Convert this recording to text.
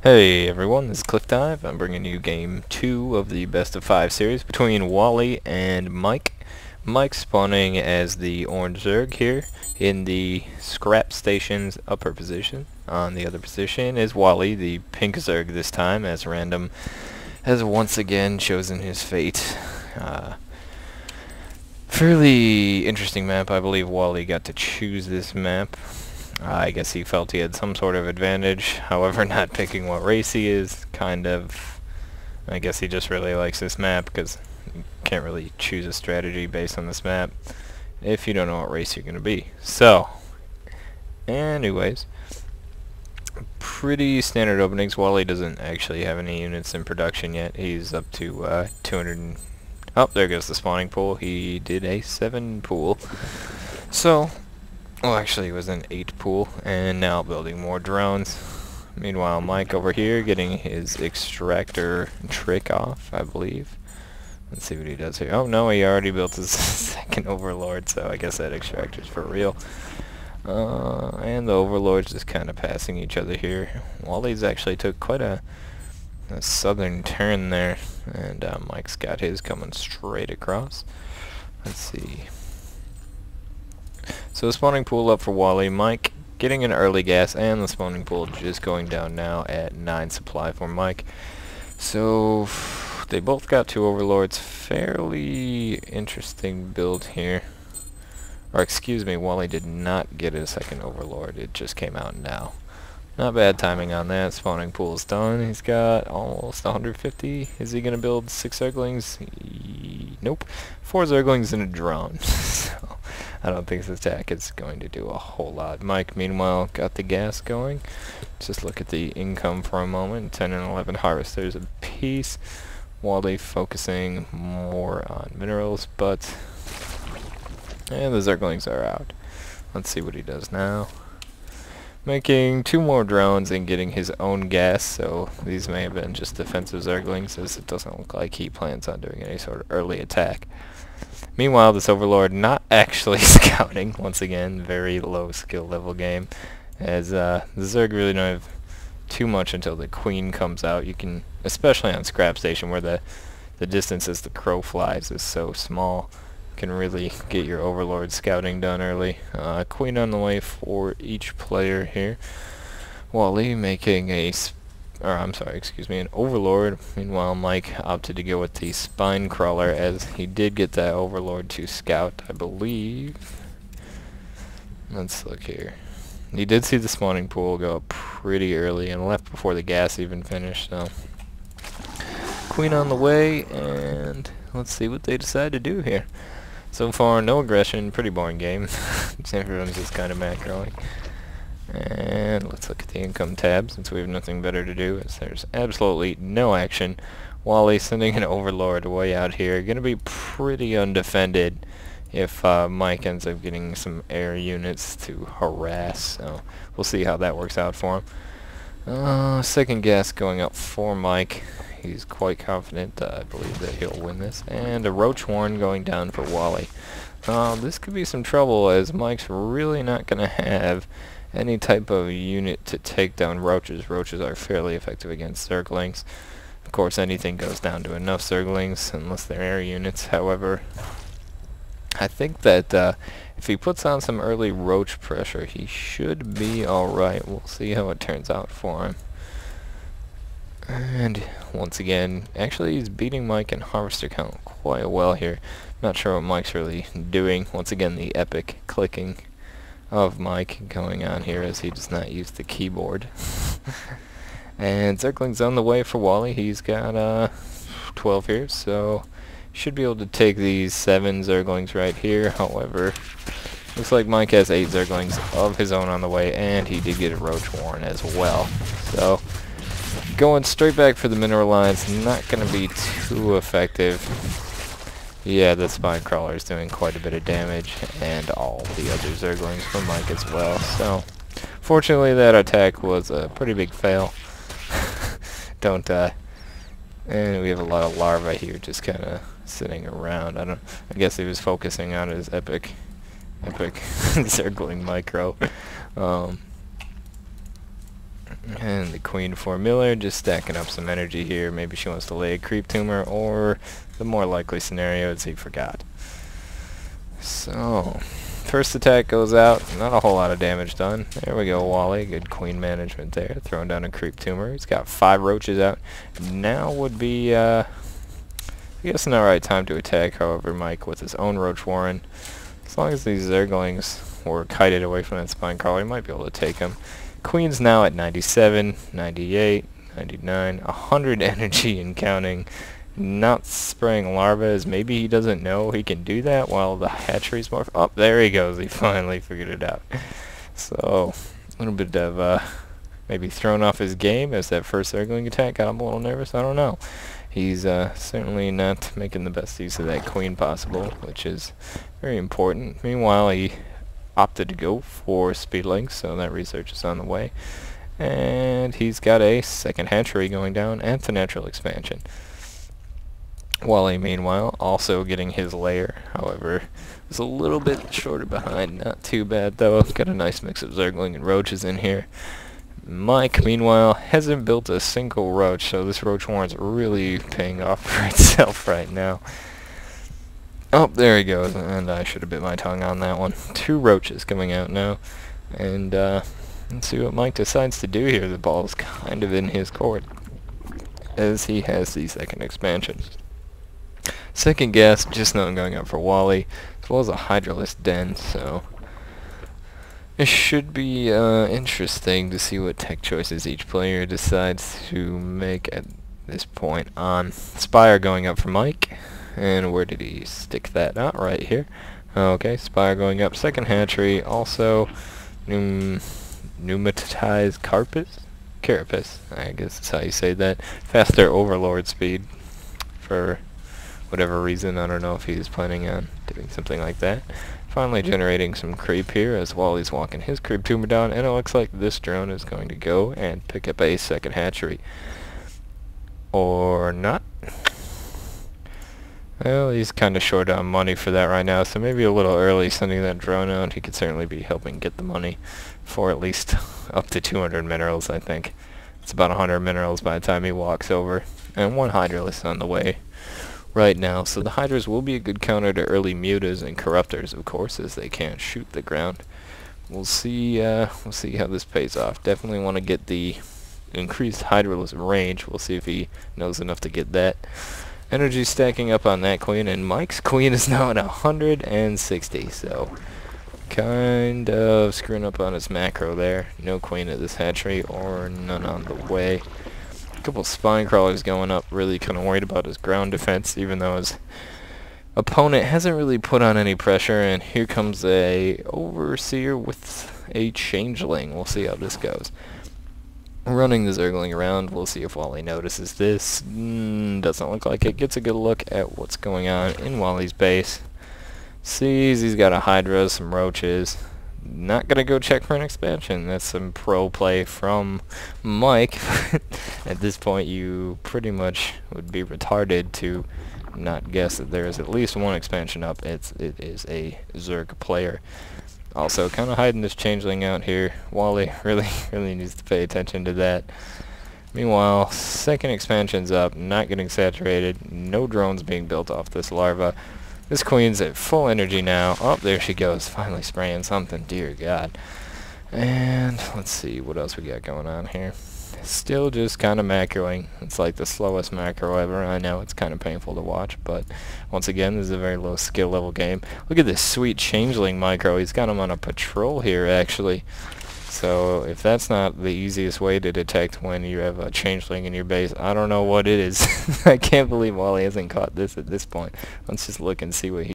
Hey everyone, this is Cliff Dive. I'm bringing you game 2 of the best of 5 series between Wally and Mike. Mike spawning as the orange Zerg here in the scrap station's upper position. On the other position is Wally, the pink Zerg this time, as random has once again chosen his fate. Fairly interesting map. I believe Wally got to choose this map. I guess he felt he had some sort of advantage. However, not picking what race he is, kind of... I guess he just really likes this map because you can't really choose a strategy based on this map if you don't know what race you're going to be. So, anyways, pretty standard openings. Wally doesn't actually have any units in production yet. He's up to 200... Oh, there goes the spawning pool. He did a 7 pool. So... well, actually, it was an 8 pool, and now building more drones. Meanwhile, Mike over here getting his extractor trick off, I believe. Let's see what he does here. Oh, no, he already built his second overlord, so I guess that extractor's for real. And the overlords just kind of passing each other here. Wally's actually took quite a southern turn there, and Mike's got his coming straight across. Let's see. So the spawning pool up for Wally. Mike getting an early gas, and the spawning pool just going down now at 9 supply for Mike. So they both got 2 overlords. Fairly interesting build here. Or excuse me, Wally did not get a second overlord. It just came out now. Not bad timing on that. Spawning pool's done. He's got almost 150. Is he going to build 6 Zerglings? Nope. 4 Zerglings and a drone. So I don't think this attack is going to do a whole lot. Mike, meanwhile, got the gas going. Just look at the income for a moment. 10 and 11 harvesters a piece. Wally focusing more on minerals, but... and the Zerglings are out. Let's see what he does now. Making 2 more drones and getting his own gas, so these may have been just defensive Zerglings, as it doesn't look like he plans on doing any sort of early attack. Meanwhile, this Overlord not actually scouting. Once again, very low skill level game, as the Zerg really don't have too much until the Queen comes out. You can, especially on Scrap Station, where the distance as the crow flies is so small, can really get your Overlord scouting done early. Queen on the way for each player here. Wally making an Overlord. Meanwhile, Mike opted to go with the Spine Crawler, as he did get that Overlord to scout, I believe. Let's look here. He did see the spawning pool go up pretty early and left before the gas even finished, so... Queen on the way, and let's see what they decide to do here. So far, no aggression, pretty boring game. Everyone's just kind of macroing. And let's look at the income tab, since we have nothing better to do, as there's absolutely no action. Wally sending an Overlord way out here. Gonna be pretty undefended if Mike ends up getting some air units to harass, so we'll see how that works out for him. Second gas going up for Mike. He's quite confident, I believe, that he'll win this. And a Roach Horn going down for Wally. This could be some trouble, as Mike's really not going to have any type of unit to take down roaches. Roaches are fairly effective against Zerglings. Of course, anything goes down to enough Zerglings, unless they're air units. However, I think that if he puts on some early roach pressure, he should be alright. We'll see how it turns out for him. And once again, actually he's beating Mike in harvester count quite well here. Not sure what Mike's really doing. Once again, the epic clicking of Mike going on here, as he does not use the keyboard. And Zergling's on the way for Wally. He's got 12 here, so should be able to take these 7 Zerglings right here. However, looks like Mike has 8 Zerglings of his own on the way, and he did get a Roach Warren as well. So going straight back for the mineral lines, not going to be too effective. Yeah, the Spine Crawler is doing quite a bit of damage, and all the other Zerglings from Mike as well. So, fortunately, that attack was a pretty big fail. Don't die. And we have a lot of larvae here just kind of sitting around. I guess he was focusing on his epic Zergling micro. And the Queen for Miller, just stacking up some energy here. Maybe she wants to lay a creep tumor, or the more likely scenario is he forgot. So, first attack goes out, not a whole lot of damage done. There we go, Wally. Good queen management there. Throwing down a creep tumor. He's got 5 roaches out. Now would be, I guess, not the right time to attack, however, Mike with his own roach warren. As long as these Zerglings were kited away from that spine crawler, he might be able to take him. Queen's now at 97, 98, 99, 100 energy and counting. Not spraying larvae, as maybe he doesn't know he can do that while the hatchery's more... Oh, there he goes. He finally figured it out. So, a little bit of, maybe thrown off his game as that first Zergling attack got him a little nervous. I don't know. He's certainly not making the best use of that queen possible, which is very important. Meanwhile, he opted to go for speedlings, so that research is on the way. And he's got a second hatchery going down at the natural expansion. Wally, meanwhile, also getting his lair. However, was a little bit shorter behind. Not too bad, though. Got a nice mix of Zergling and roaches in here. Mike, meanwhile, hasn't built a single roach, so this roach warren's really paying off for itself right now. Oh, there he goes, and I should have bit my tongue on that one. 2 roaches coming out now, and let's see what Mike decides to do here. The ball's kind of in his court, as he has the second expansion. Second gas, just not going up for Wally, as well as a Hydralisk Den, so it should be interesting to see what tech choices each player decides to make at this point on. Spire going up for Mike, and where did he stick that? Not right here. Okay, Spire going up, second hatchery, also pneumatized carapace, I guess that's how you say that. Faster overlord speed for whatever reason. I don't know if he's planning on doing something like that. Finally generating some creep here as Wally's walking his creep tumor down, and it looks like this drone is going to go and pick up a second hatchery. Or not. Well, he's kind of short on money for that right now, so maybe a little early sending that drone out. He could certainly be helping get the money for at least up to 200 minerals, I think. It's about 100 minerals by the time he walks over. And 1 Hydralisk on the way right now, so the Hydras will be a good counter to early mutas and corruptors, of course, as they can't shoot the ground. We'll see how this pays off. Definitely want to get the increased Hydralisk range. We'll see if he knows enough to get that. Energy stacking up on that queen, and Mike's queen is now at 160, so kind of screwing up on his macro there. No queen at this hatchery, or none on the way. A couple spine crawlers going up, really kind of worried about his ground defense, even though his opponent hasn't really put on any pressure. And here comes a overseer with a changeling. We'll see how this goes. Running the Zergling around, we'll see if Wally notices this. Doesn't look like it. Gets a good look at what's going on in Wally's base. Sees he's got a Hydra, some roaches. Not gonna go check for an expansion. That's some pro play from Mike. At this point, you pretty much would be retarded to not guess that there is at least 1 expansion up. It is a Zerg player. Also, kind of hiding this changeling out here. Wally really needs to pay attention to that. Meanwhile, second expansion's up, not getting saturated. No drones being built off this larva. This queen's at full energy now. Oh, there she goes, finally spraying something, dear God. And let's see what else we got going on here. Still just kind of macroing. It's like the slowest macro ever. I know it's kind of painful to watch, but once again, this is a very low skill level game. Look at this sweet changeling micro. He's got him on a patrol here, actually. So if that's not the easiest way to detect when you have a changeling in your base, I don't know what it is. I can't believe Wally hasn't caught this at this point. Let's just look and see what he